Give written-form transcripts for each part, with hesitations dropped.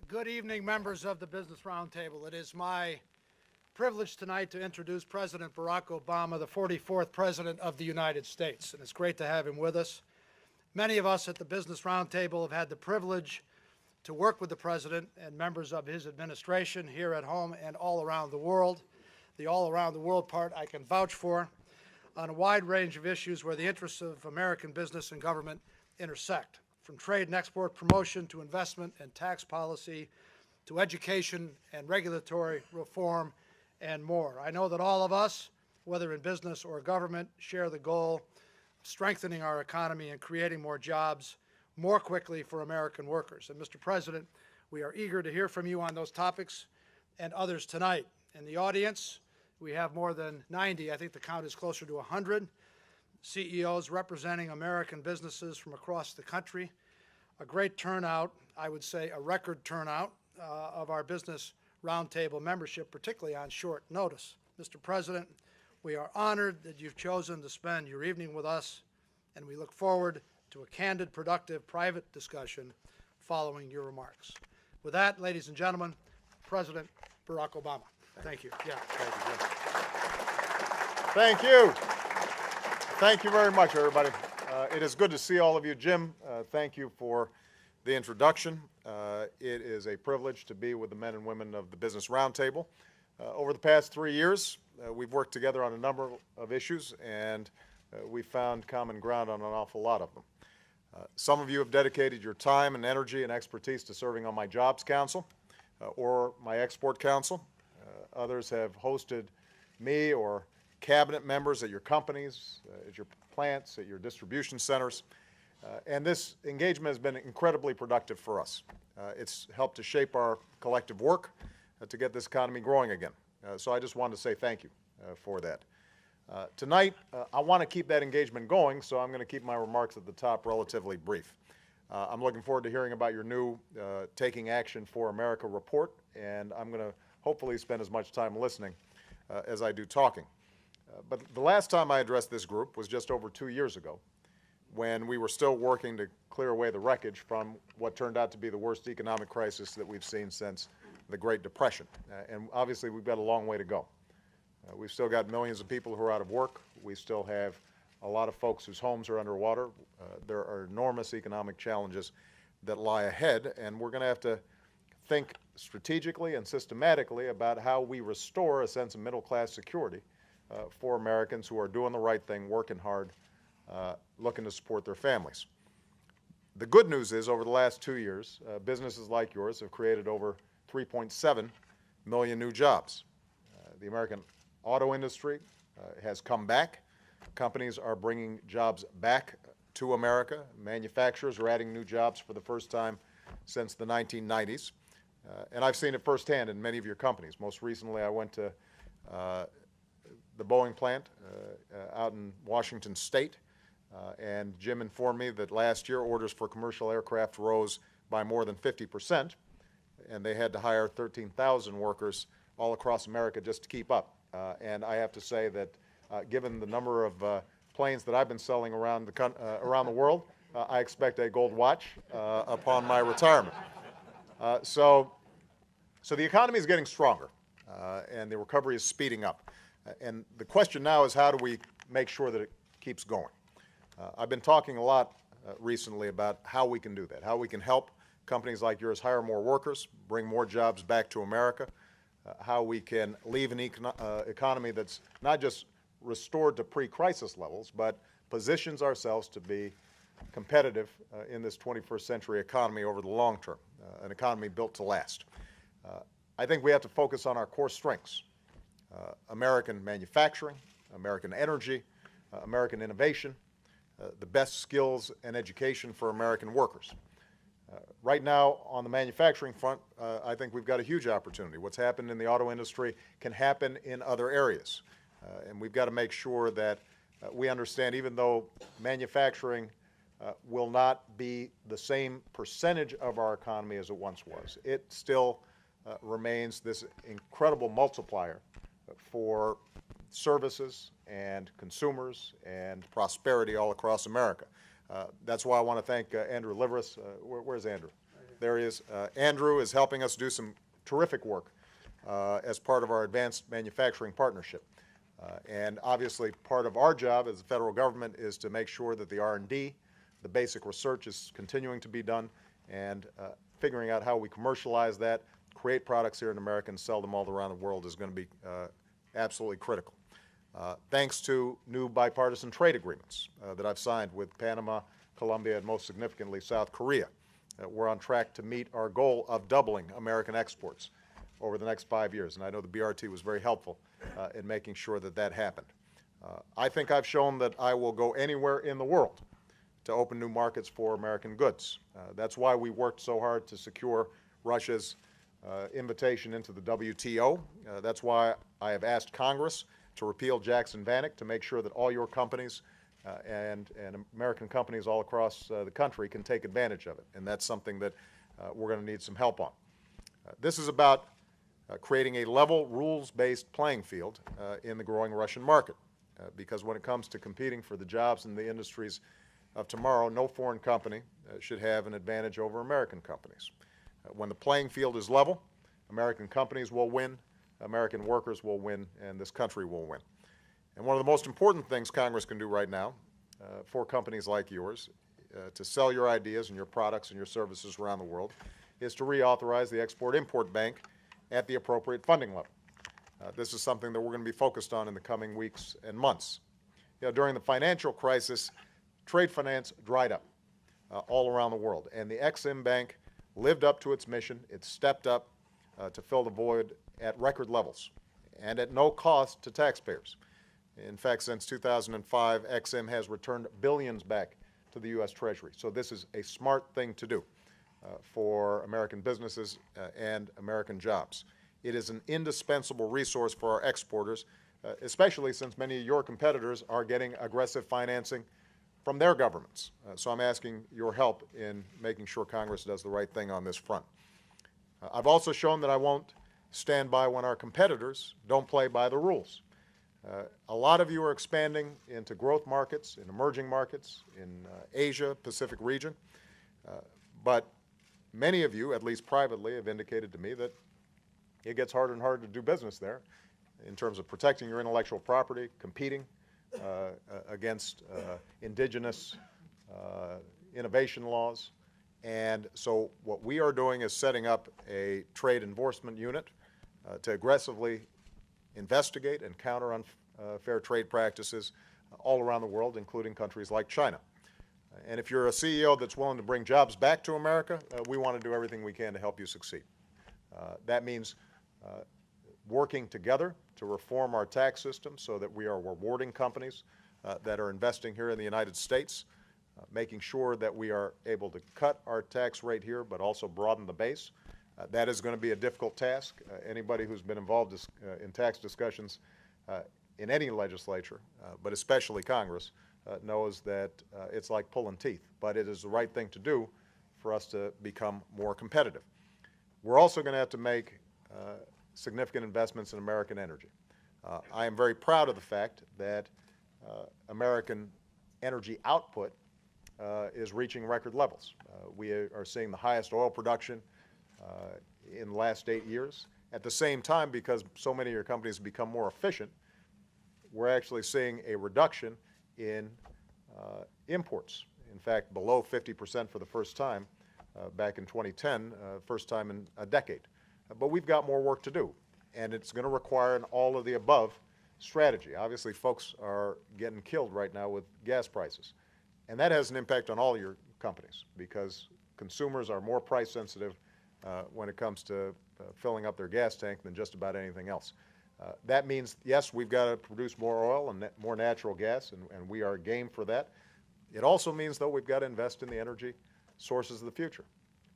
Good evening, members of the Business Roundtable. It is my privilege tonight to introduce President Barack Obama, the 44th President of the United States, and it's great to have him with us. Many of us at the Business Roundtable have had the privilege to work with the President and members of his administration here at home and all around the world. The all around the world part I can vouch for on a wide range of issues where the interests of American business and government intersect, from trade and export promotion to investment and tax policy to education and regulatory reform and more. I know that all of us, whether in business or government, share the goal of strengthening our economy and creating more jobs more quickly for American workers. And Mr. President, we are eager to hear from you on those topics and others tonight. In the audience, we have more than 90, I think the count is closer to 100, CEOs representing American businesses from across the country. A great turnout, I would say a record turnout of our Business Roundtable membership, particularly on short notice. Mr. President, we are honored that you've chosen to spend your evening with us, and we look forward to a candid, productive, private discussion following your remarks. With that, ladies and gentlemen, President Barack Obama. Thank you. Yeah. Thank you. Thank you very much, everybody. It is good to see all of you. Jim, thank you for the introduction. It is a privilege to be with the men and women of the Business Roundtable. Over the past 3 years, we've worked together on a number of issues, and we've found common ground on an awful lot of them. Some of you have dedicated your time and energy and expertise to serving on my Jobs Council or my Export Council. Others have hosted me or cabinet members at your companies, at your plants, at your distribution centers. And this engagement has been incredibly productive for us. It's helped to shape our collective work to get this economy growing again. So I just wanted to say thank you for that. Tonight, I want to keep that engagement going, so I'm going to keep my remarks at the top relatively brief. I'm looking forward to hearing about your new Taking Action for America report, and I'm going to hopefully spend as much time listening as I do talking. But the last time I addressed this group was just over 2 years ago, when we were still working to clear away the wreckage from what turned out to be the worst economic crisis that we've seen since the Great Depression. And obviously, we've got a long way to go. We've still got millions of people who are out of work. We still have a lot of folks whose homes are underwater. There are enormous economic challenges that lie ahead, and we're going to have to think strategically and systematically about how we restore a sense of middle-class security for Americans who are doing the right thing, working hard, looking to support their families. The good news is, over the last 2 years, businesses like yours have created over 3.7 million new jobs. The American auto industry has come back. Companies are bringing jobs back to America. Manufacturers are adding new jobs for the first time since the 1990s. And I've seen it firsthand in many of your companies. Most recently, I went to the Boeing plant out in Washington State, and Jim informed me that last year orders for commercial aircraft rose by more than 50%, and they had to hire 13,000 workers all across America just to keep up. And I have to say that given the number of planes that I've been selling around the world, I expect a gold watch upon my retirement. So the economy is getting stronger, and the recovery is speeding up. And the question now is, how do we make sure that it keeps going? I've been talking a lot recently about how we can do that, how we can help companies like yours hire more workers, bring more jobs back to America, how we can leave an economy that's not just restored to pre-crisis levels, but positions ourselves to be competitive in this 21st century economy over the long term, an economy built to last. I think we have to focus on our core strengths: American manufacturing, American energy, American innovation, the best skills and education for American workers. Right now, on the manufacturing front, I think we've got a huge opportunity. What's happened in the auto industry can happen in other areas. And we've got to make sure that we understand, even though manufacturing will not be the same percentage of our economy as it once was, it still remains this incredible multiplier for services and consumers and prosperity all across America. That's why I want to thank Andrew Liveris. Where's Andrew? there he is. Andrew is helping us do some terrific work as part of our advanced manufacturing partnership. And obviously part of our job as the federal government is to make sure that the R&D, the basic research is continuing to be done, and figuring out how we commercialize that, create products here in America and sell them all around the world is going to be absolutely critical. Thanks to new bipartisan trade agreements that I've signed with Panama, Colombia, and most significantly South Korea, we're on track to meet our goal of doubling American exports over the next 5 years. And I know the BRT was very helpful in making sure that that happened. I think I've shown that I will go anywhere in the world to open new markets for American goods. That's why we worked so hard to secure Russia's invitation into the WTO. That's why I have asked Congress to repeal Jackson-Vanik to make sure that all your companies and American companies all across the country can take advantage of it. And that's something that we're going to need some help on. This is about creating a level, rules-based playing field in the growing Russian market. Because when it comes to competing for the jobs in the industries of tomorrow, no foreign company should have an advantage over American companies. When the playing field is level, American companies will win, American workers will win, and this country will win. And one of the most important things Congress can do right now for companies like yours to sell your ideas and your products and your services around the world is to reauthorize the Export-Import Bank at the appropriate funding level. This is something that we're going to be focused on in the coming weeks and months. You know, during the financial crisis, trade finance dried up all around the world, and the Ex-Im Bank lived up to its mission. It stepped up to fill the void at record levels and at no cost to taxpayers. In fact, since 2005, Ex-Im has returned billions back to the U.S. Treasury. So this is a smart thing to do for American businesses and American jobs. It is an indispensable resource for our exporters, especially since many of your competitors are getting aggressive financing from their governments. So I'm asking your help in making sure Congress does the right thing on this front. I've also shown that I won't stand by when our competitors don't play by the rules. A lot of you are expanding into growth markets, in emerging markets, in Asia, Pacific region, but many of you, at least privately, have indicated to me that it gets harder and harder to do business there in terms of protecting your intellectual property, competing against indigenous innovation laws. And so what we are doing is setting up a trade enforcement unit to aggressively investigate and counter unfair trade practices all around the world, including countries like China. And if you're a CEO that's willing to bring jobs back to America, we want to do everything we can to help you succeed. That means working together to reform our tax system so that we are rewarding companies that are investing here in the United States, making sure that we are able to cut our tax rate here but also broaden the base. That is going to be a difficult task. Anybody who's been involved in tax discussions in any legislature, but especially Congress, knows that it's like pulling teeth, but it is the right thing to do for us to become more competitive. We're also going to have to make significant investments in American energy. I am very proud of the fact that American energy output is reaching record levels. We are seeing the highest oil production in the last 8 years. At the same time, because so many of your companies have become more efficient, we're actually seeing a reduction in imports. In fact, below 50% for the first time back in 2010, first time in a decade. But we've got more work to do, and it's going to require an all-of-the-above strategy. Obviously, folks are getting killed right now with gas prices, and that has an impact on all your companies because consumers are more price sensitive when it comes to filling up their gas tank than just about anything else. That means, yes, we've got to produce more oil and more natural gas, and we are game for that. It also means, though, we've got to invest in the energy sources of the future.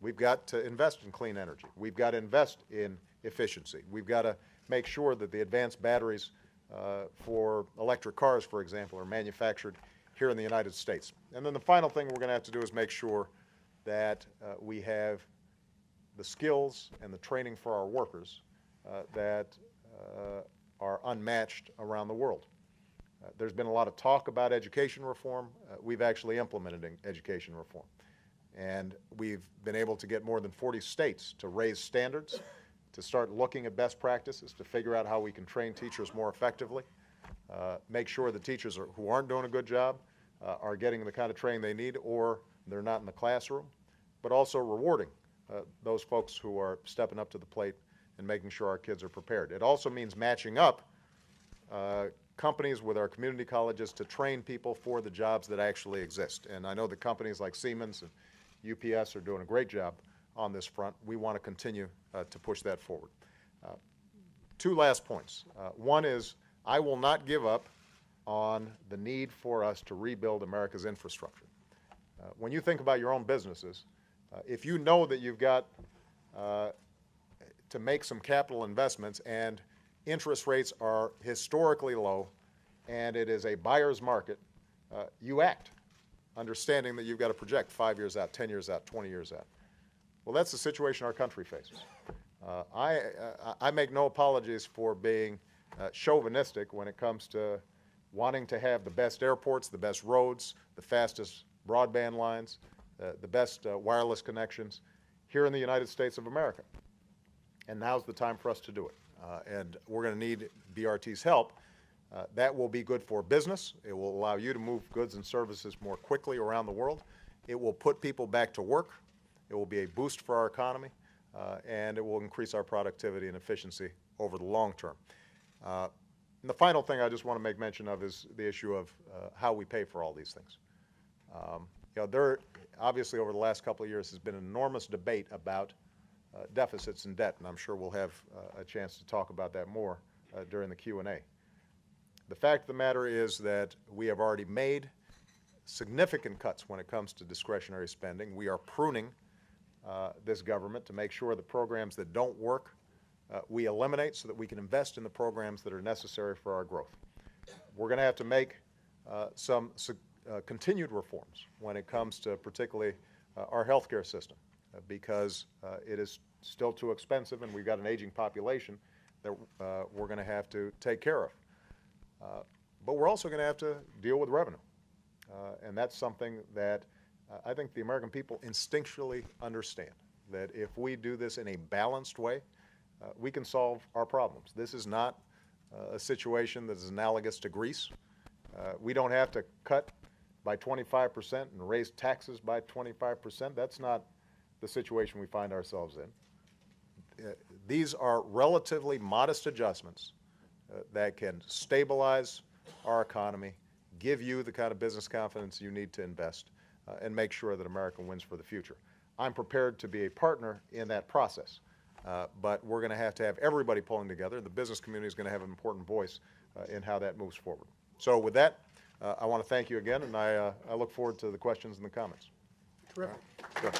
We've got to invest in clean energy. We've got to invest in efficiency. We've got to make sure that the advanced batteries for electric cars, for example, are manufactured here in the United States. And then the final thing we're going to have to do is make sure that we have the skills and the training for our workers that are unmatched around the world. There's been a lot of talk about education reform. We've actually implemented education reform. And we've been able to get more than 40 states to raise standards, to start looking at best practices, to figure out how we can train teachers more effectively, make sure the teachers who aren't doing a good job are getting the kind of training they need, or they're not in the classroom, but also rewarding those folks who are stepping up to the plate and making sure our kids are prepared. It also means matching up companies with our community colleges to train people for the jobs that actually exist. And I know that companies like Siemens and UPS are doing a great job on this front. We want to continue to push that forward. Two last points. One is I will not give up on the need for us to rebuild America's infrastructure. When you think about your own businesses, if you know that you've got to make some capital investments and interest rates are historically low and it is a buyer's market, you act, understanding that you've got to project 5 years out, 10 years out, 20 years out. Well, that's the situation our country faces. I make no apologies for being chauvinistic when it comes to wanting to have the best airports, the best roads, the fastest broadband lines, the best wireless connections here in the United States of America. And now's the time for us to do it. And we're going to need BRT's help. That will be good for business. It will allow you to move goods and services more quickly around the world. It will put people back to work. It will be a boost for our economy, and it will increase our productivity and efficiency over the long term. And the final thing I just want to make mention of is the issue of how we pay for all these things. There obviously over the last couple of years has been an enormous debate about deficits and debt, and I'm sure we'll have a chance to talk about that more during the Q&A. The fact of the matter is that we have already made significant cuts when it comes to discretionary spending. We are pruning this government to make sure the programs that don't work we eliminate so that we can invest in the programs that are necessary for our growth. We're going to have to make some continued reforms when it comes to particularly our healthcare system because it is still too expensive and we've got an aging population that we're going to have to take care of. But we're also going to have to deal with revenue. And that's something that I think the American people instinctually understand, that if we do this in a balanced way, we can solve our problems. This is not a situation that is analogous to Greece. We don't have to cut by 25% and raise taxes by 25%. That's not the situation we find ourselves in. These are relatively modest adjustments that can stabilize our economy, give you the kind of business confidence you need to invest, and make sure that America wins for the future. I'm prepared to be a partner in that process, but we're going to have everybody pulling together. The business community is going to have an important voice in how that moves forward. So with that, I want to thank you again, and I look forward to the questions and the comments. Terrific. Good.